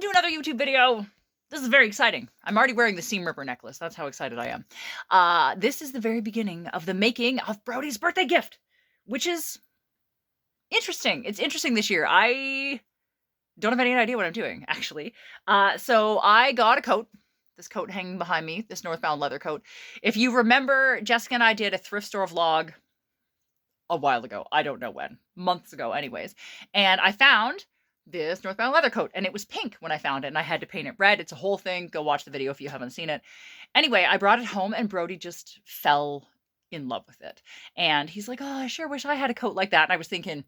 welcome to another YouTube video. This is very exciting. I'm already wearing the seam ripper necklace. That's how excited I am. This is the very beginning of the making of Brodie's birthday gift, which is interesting. It's interesting this year. I don't have any idea what I'm doing, actually. So I got a coat. This coat hanging behind me, this Northbound leather coat. If you remember, Jessica and I did a thrift store vlog a while ago. I don't know when. Months ago, anyways. And I found this Northbound leather coat, and it was pink when I found it, and I had to paint it red. It's a whole thing. Go watch the video if you haven't seen it. Anyway, I brought it home, and Brodie just fell in love with it. And he's like, oh, I sure wish I had a coat like that. And I was thinking,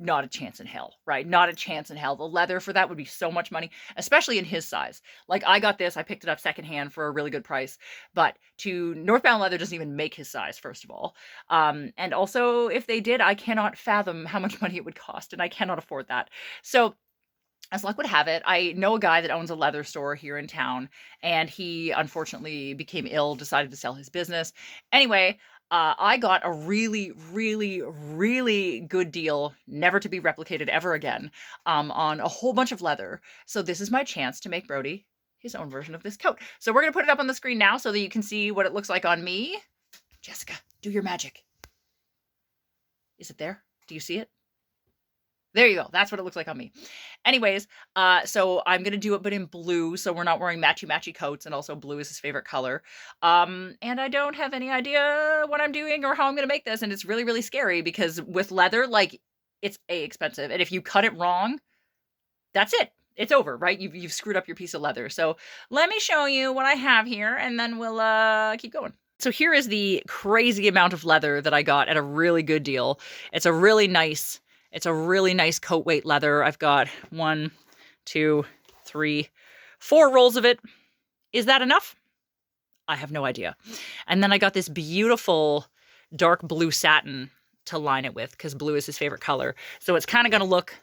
not a chance in hell, right? Not a chance in hell. The leather for that would be so much money, especially in his size. Like, I got this, I picked it up secondhand for a really good price, but Northbound Leather doesn't even make his size, first of all. And also, if they did, I cannot fathom how much money it would cost, and I cannot afford that. So, as luck would have it, I know a guy that owns a leather store here in town, and he unfortunately became ill, decided to sell his business. Anyway, I got a really, really, really good deal, never to be replicated ever again, on a whole bunch of leather. So this is my chance to make Brodie his own version of this coat. So we're going to put it up on the screen now so that you can see what it looks like on me. Jessica, do your magic. Is it there? Do you see it? There you go. That's what it looks like on me. Anyways, so I'm going to do it, but in blue, so we're not wearing matchy-matchy coats, and also blue is his favorite color. And I don't have any idea what I'm doing or how I'm going to make this, and it's really, really scary, because with leather, like, it's expensive, and if you cut it wrong, that's it. It's over, right? You've screwed up your piece of leather. So let me show you what I have here, and then we'll keep going. So here is the crazy amount of leather that I got at a really good deal. It's a really nice coat weight leather. I've got 1, 2, 3, 4 rolls of it. Is that enough? I have no idea. And then I got this beautiful dark blue satin to line it with, because blue is his favorite color. So it's kind of going to look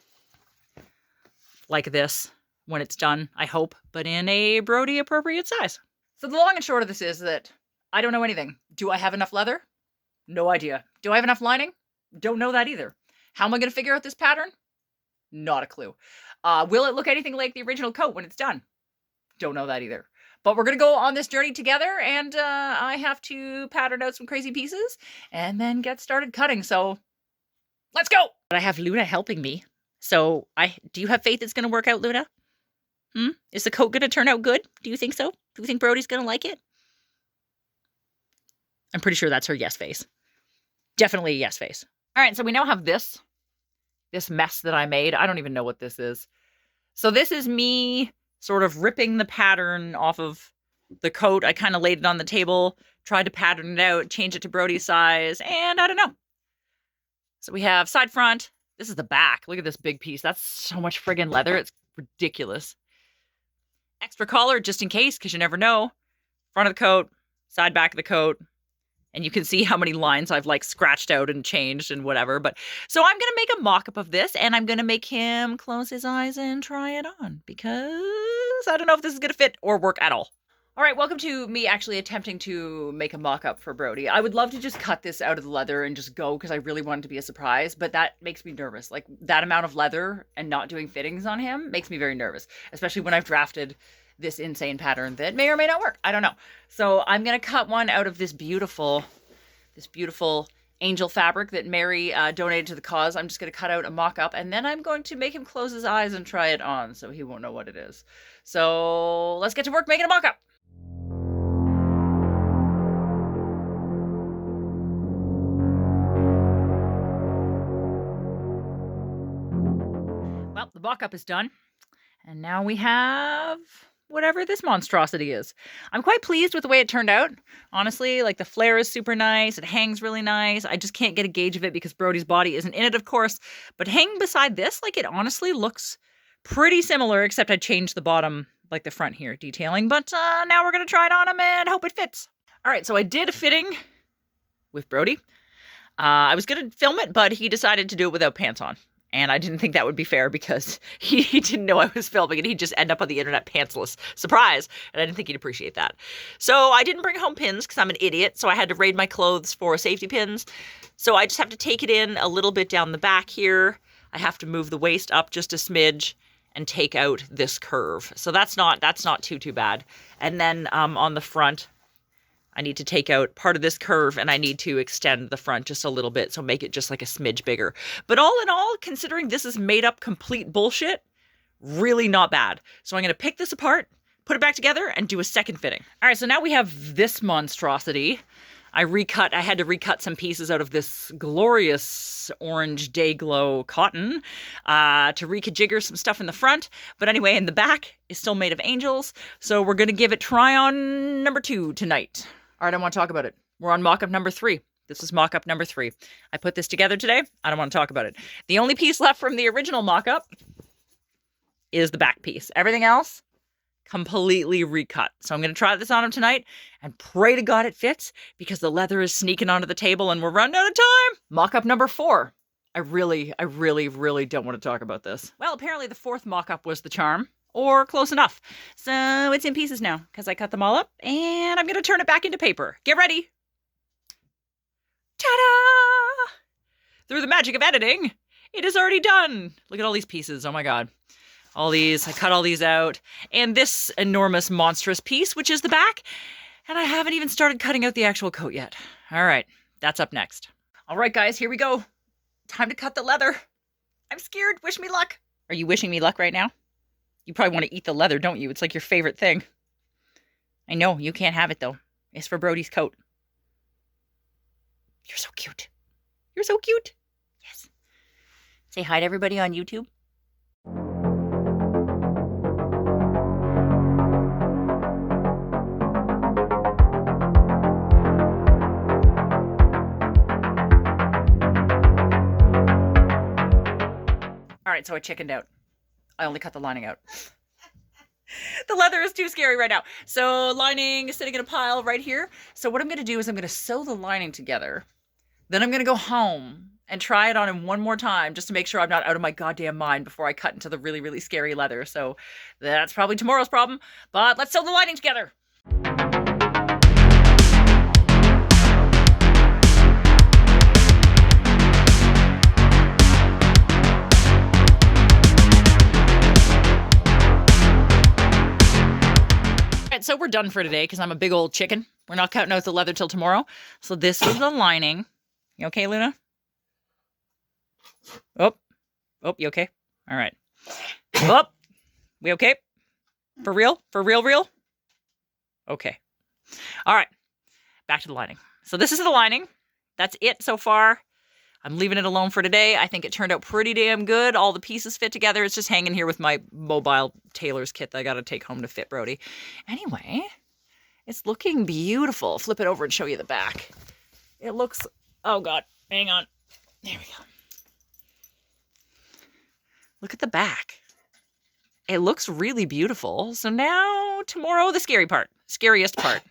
like this when it's done, I hope, but in a Brodie appropriate size. So the long and short of this is that I don't know anything. Do I have enough leather? No idea. Do I have enough lining? Don't know that either. How am I going to figure out this pattern? Not a clue. Will it look anything like the original coat when it's done? Don't know that either. But we're going to go on this journey together, and I have to pattern out some crazy pieces and then get started cutting. So let's go. But I have Luna helping me. So do you have faith it's going to work out, Luna? Is the coat going to turn out good? Do you think so? Do you think Brodie's going to like it? I'm pretty sure that's her yes face. Definitely a yes face. All right, so we now have this mess that I made. I don't even know what this is. So this is me sort of ripping the pattern off of the coat. I kind of laid it on the table, tried to pattern it out, change it to Brodie's size, and I don't know. So we have side front. This is the back. Look at this big piece. That's so much friggin' leather. It's ridiculous. Extra collar just in case, because you never know. Front of the coat, side back of the coat. And you can see how many lines I've like scratched out and changed and whatever. But so I'm going to make a mock-up of this, and I'm going to make him close his eyes and try it on, because I don't know if this is going to fit or work at all. All right, welcome to me actually attempting to make a mock-up for Brodie. I would love to just cut this out of the leather and just go, because I really want it to be a surprise, but that makes me nervous. Like, that amount of leather and not doing fittings on him makes me very nervous, especially when I've drafted this insane pattern that may or may not work. I don't know. So I'm going to cut one out of this beautiful angel fabric that Mary donated to the cause. I'm just going to cut out a mock-up, and then I'm going to make him close his eyes and try it on so he won't know what it is. So let's get to work making a mock-up. Well, the mock-up is done, and now we have whatever this monstrosity is. I'm quite pleased with the way it turned out. Honestly, like, the flare is super nice. It hangs really nice. I just can't get a gauge of it because Brodie's body isn't in it, of course. But hanging beside this, like, it honestly looks pretty similar, except I changed the bottom, like the front here, detailing. But now we're going to try it on him and hope it fits. All right, so I did a fitting with Brodie. I was going to film it, but he decided to do it without pants on. And I didn't think that would be fair, because he didn't know I was filming, and he'd just end up on the internet pantsless. Surprise! And I didn't think he'd appreciate that. So I didn't bring home pins, because I'm an idiot, so I had to raid my clothes for safety pins. So I just have to take it in a little bit down the back here. I have to move the waist up just a smidge, and take out this curve. So that's not too bad. And then on the front, I need to take out part of this curve and I need to extend the front just a little bit. So make it just like a smidge bigger. But all in all, considering this is made up complete bullshit, really not bad. So I'm going to pick this apart, put it back together, and do a second fitting. All right, so now we have this monstrosity. I had to recut some pieces out of this glorious orange day glow cotton to rejigger some stuff in the front. But anyway, in the back is still made of angels. So we're going to give it try on number 2 tonight. All right, I want to talk about it. We're on mock-up number 3. This is mock-up number 3. I put this together today. I don't want to talk about it. The only piece left from the original mock-up is the back piece. Everything else, completely recut. So I'm going to try this on him tonight and pray to God it fits because the leather is sneaking onto the table and we're running out of time. Mock-up number 4. I really don't want to talk about this. Well, apparently the 4th mock-up was the charm, or close enough. So it's in pieces now because I cut them all up and I'm going to turn it back into paper. Get ready. Ta-da! Through the magic of editing, it is already done. Look at all these pieces. Oh my God. All these, I cut all these out. And this enormous, monstrous piece, which is the back. And I haven't even started cutting out the actual coat yet. All right, that's up next. All right, guys, here we go. Time to cut the leather. I'm scared. Wish me luck. Are you wishing me luck right now? You probably want to eat the leather, don't you? It's like your favorite thing. I know, you can't have it, though. It's for Brodie's coat. You're so cute. You're so cute. Yes. Say hi to everybody on YouTube. All right, so I chickened out. I only cut the lining out. The leather is too scary right now. So lining is sitting in a pile right here. So what I'm going to do is I'm going to sew the lining together. Then I'm going to go home and try it on him one more time just to make sure I'm not out of my goddamn mind before I cut into the really scary leather. So that's probably tomorrow's problem. But let's sew the lining together. So we're done for today because I'm a big old chicken. We're not cutting out the leather till tomorrow. So this is the lining. You okay, Luna? Oh, you okay? All right. Oh, we okay? For real? For real? Okay. All right. Back to the lining. So this is the lining. That's it so far. I'm leaving it alone for today. I think it turned out pretty damn good. All the pieces fit together. It's just hanging here with my mobile tailor's kit that I got to take home to fit Brodie. Anyway, it's looking beautiful. Flip it over and show you the back. It looks, oh God, hang on. There we go. Look at the back. It looks really beautiful. So now, tomorrow, the scariest part.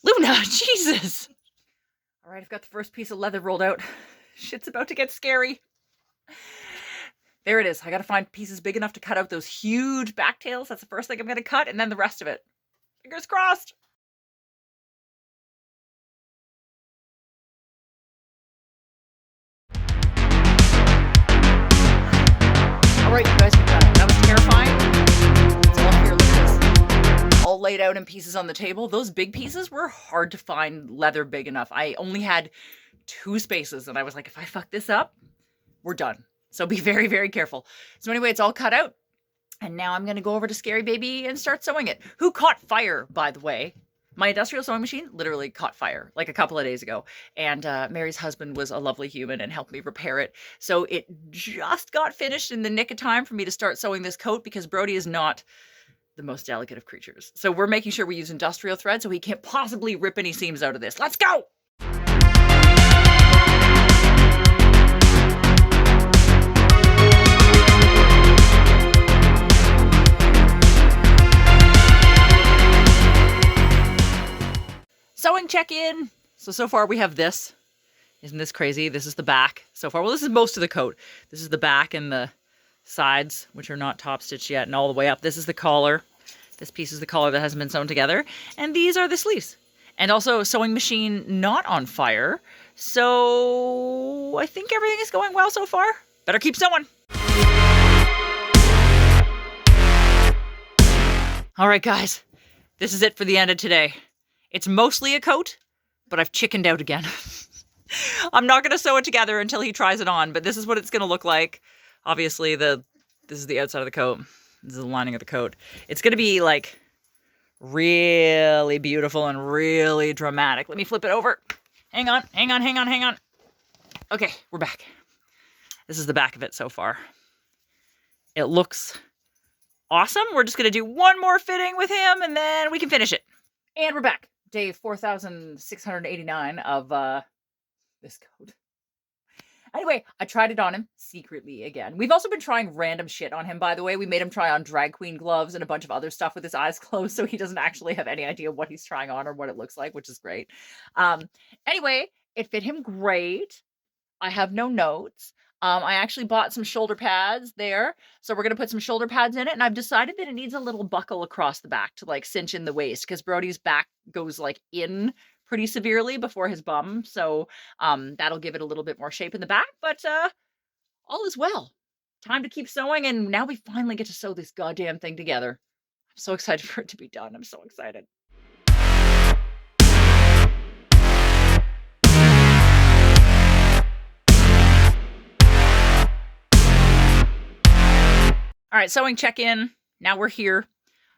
Luna, Jesus. All right, I've got the first piece of leather rolled out. Shit's about to get scary. There it is. I got to find pieces big enough to cut out those huge back tails. That's the first thing I'm going to cut, and then the rest of it. Fingers crossed. All right, you guys, we've done it. That was terrifying. It's all here. Look at this. All laid out in pieces on the table. Those big pieces were hard to find leather big enough. I only had 2 spaces, and I was like, if I fuck this up, we're done. So be very careful. So anyway, it's all cut out. And now I'm going to go over to Scary Baby and start sewing it. Who caught fire, by the way? My industrial sewing machine literally caught fire like a couple of days ago. And Mary's husband was a lovely human and helped me repair it. So it just got finished in the nick of time for me to start sewing this coat because Brodie is not the most delicate of creatures. So we're making sure we use industrial thread so he can't possibly rip any seams out of this. Let's go! Sewing check-in. So far we have this. Isn't this crazy? This is the back so far. Well, this is most of the coat. This is the back and the sides, which are not top stitched yet, and all the way up. This is the collar. This piece is the collar that hasn't been sewn together. And these are the sleeves. And also sewing machine not on fire. So I think everything is going well so far. Better keep sewing. All right, guys. This is it for the end of today. It's mostly a coat, but I've chickened out again. I'm not going to sew it together until he tries it on, but this is what it's going to look like. Obviously, this is the outside of the coat. This is the lining of the coat. It's going to be like really beautiful and really dramatic. Let me flip it over. Hang on. Okay, we're back. This is the back of it so far. It looks awesome. We're just going to do one more fitting with him and then we can finish it. And we're back. Day 4,689 of this coat. Anyway, I tried it on him secretly again. We've also been trying random shit on him, by the way. We made him try on drag queen gloves and a bunch of other stuff with his eyes closed, so he doesn't actually have any idea what he's trying on or what it looks like, which is great. Anyway, it fit him great. I have no notes. I actually bought some shoulder pads there. So we're going to put some shoulder pads in it. And I've decided that it needs a little buckle across the back to like cinch in the waist because Brodie's back goes like in pretty severely before his bum. So that'll give it a little bit more shape in the back. But all is well. Time to keep sewing. And now we finally get to sew this goddamn thing together. I'm so excited for it to be done. I'm so excited. All right, sewing check-in. Now we're here.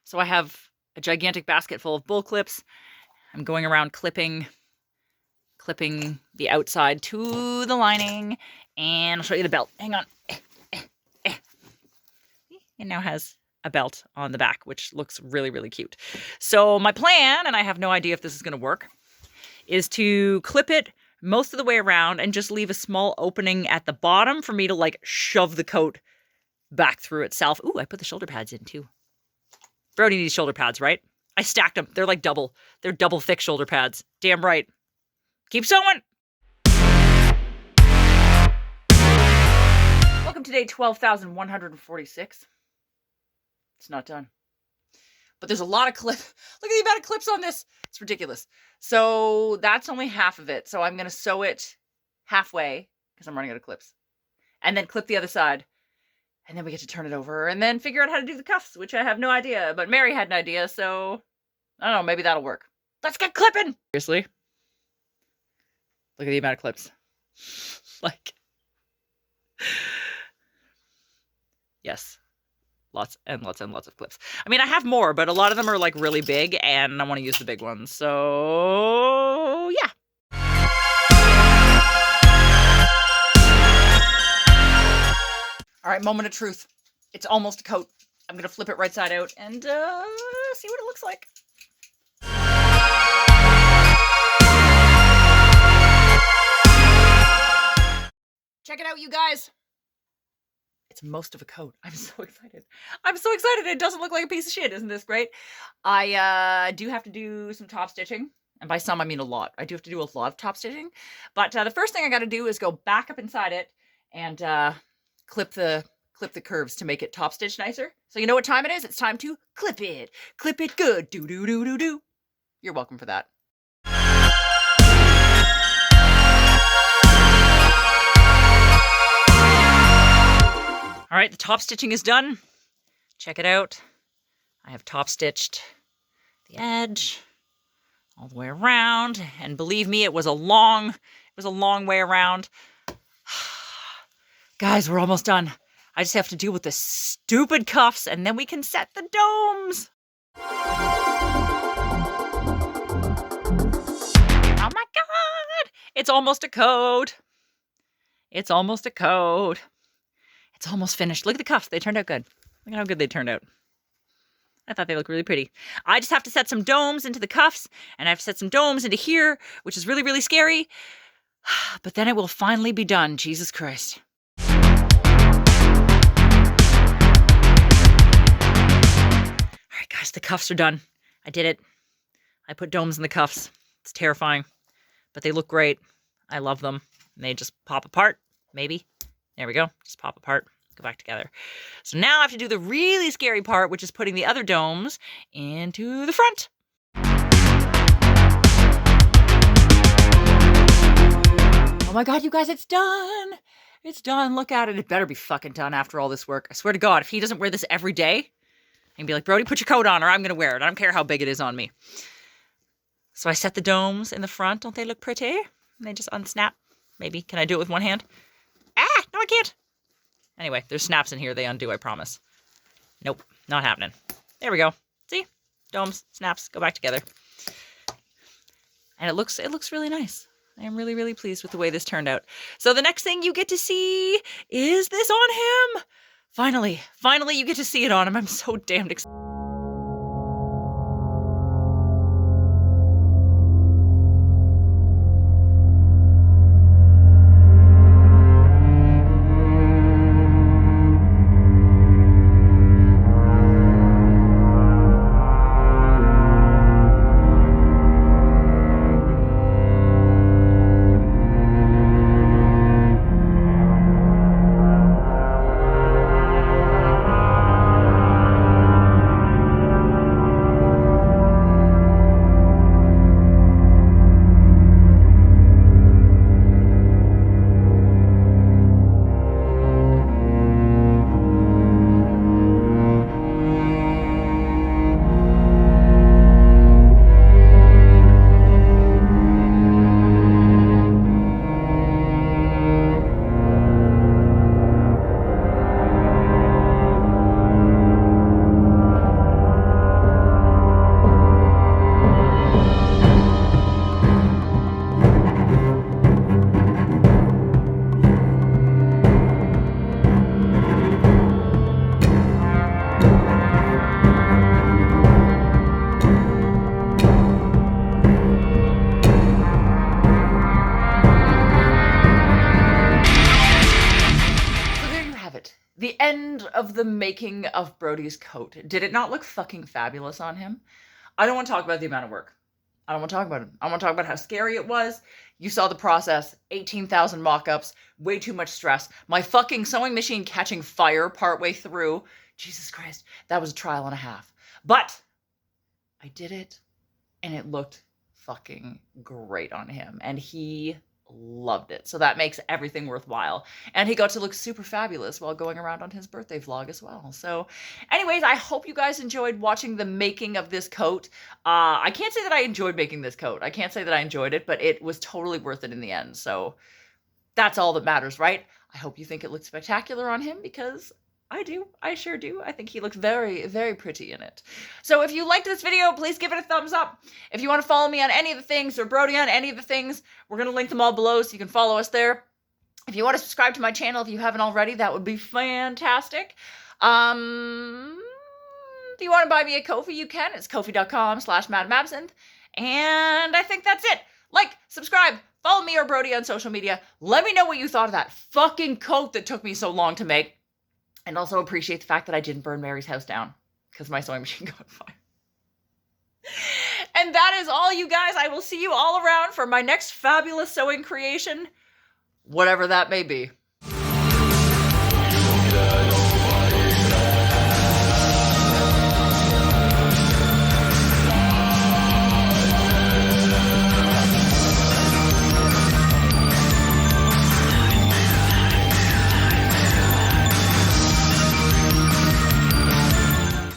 So I have a gigantic basket full of bull clips. I'm going around clipping the outside to the lining. And I'll show you the belt. Hang on. It now has a belt on the back, which looks really, really cute. So my plan, and I have no idea if this is going to work, is to clip it most of the way around and just leave a small opening at the bottom for me to like shove the coat back through itself. Ooh, I put the shoulder pads in too. Brodie needs shoulder pads, right? I stacked them. They're like double. They're double thick shoulder pads. Damn right. Keep sewing. Welcome to day 12,146. It's not done. But there's a lot of clip. Look at the amount of clips on this. It's ridiculous. So that's only half of it. So I'm going to sew it halfway because I'm running out of clips. And then clip the other side. And then we get to turn it over and then figure out how to do the cuffs, which I have no idea. But Mary had an idea, so I don't know. Maybe that'll work. Let's get clipping. Seriously? Look at the amount of clips. Like, yes. Lots and lots and lots of clips. I mean, I have more, but a lot of them are like really big and I want to use the big ones. So, yeah. All right, moment of truth. It's almost a coat. I'm going to flip it right side out and see what it looks like. Check it out, you guys. It's most of a coat. I'm so excited. I'm so excited. It doesn't look like a piece of shit. Isn't this great? I do have to do some top stitching. And by some, I mean a lot. I do have to do a lot of top stitching. But the first thing I got to do is go back up inside it and clip the curves to make it top stitch nicer. So you know what time it is? It's time to clip it. Clip it good. Do do do do do. You're welcome for that. All right, the top stitching is done. Check it out. I have top stitched the edge all the way around, and believe me, it was a long way around. Guys, we're almost done. I just have to deal with the stupid cuffs, and then we can set the domes. Oh my God! It's almost a coat. It's almost a coat. It's almost finished. Look at the cuffs. They turned out good. Look at how good they turned out. I thought they looked really pretty. I just have to set some domes into the cuffs, and I have to set some domes into here, which is really, really scary. But then it will finally be done. Jesus Christ. All right, guys, the cuffs are done. I did it. I put domes in the cuffs. It's terrifying, but they look great. I love them. And they just pop apart, maybe. There we go. Just pop apart. Go back together. So now I have to do the really scary part, which is putting the other domes into the front. Oh my God, you guys, it's done. It's done. Look at it. It better be fucking done after all this work. I swear to God, if he doesn't wear this every day, And be like, Brodie, put your coat on or I'm going to wear it. I don't care how big it is on me. So I set the domes in the front. Don't they look pretty? And they just unsnap. Maybe. Can I do it with one hand? Ah, no, I can't. Anyway, there's snaps in here. They undo, I promise. Nope, not happening. There we go. See? Domes, snaps, go back together. And it looks really nice. I am really, really pleased with the way this turned out. So the next thing you get to see is this on him. Finally you get to see it on him. I'm so damned excited. The end of the making of Brodie's coat. Did it not look fucking fabulous on him? I don't want to talk about the amount of work. I don't want to talk about it. I want to talk about how scary it was. You saw the process, 18,000 mock-ups, way too much stress. My fucking sewing machine catching fire partway through. Jesus Christ, that was a trial and a half. But I did it, and it looked fucking great on him. And he loved it. So that makes everything worthwhile. And he got to look super fabulous while going around on his birthday vlog as well. So anyways, I hope you guys enjoyed watching the making of this coat. I can't say that I enjoyed making this coat. I can't say that I enjoyed it, but it was totally worth it in the end. So that's all that matters, right? I hope you think it looked spectacular on him because I do. I sure do. I think he looks very, very pretty in it. So if you liked this video, please give it a thumbs up. If you want to follow me on any of the things or Brodie on any of the things, we're going to link them all below so you can follow us there. If you want to subscribe to my channel, if you haven't already, that would be fantastic. If you want to buy me a Ko-fi, you can. It's ko-fi.com/madamabsinthe. And I think that's it. Like, subscribe, follow me or Brodie on social media. Let me know what you thought of that fucking coat that took me so long to make. And also appreciate the fact that I didn't burn Mary's house down because my sewing machine got on fire. And that is all, you guys. I will see you all around for my next fabulous sewing creation, whatever that may be.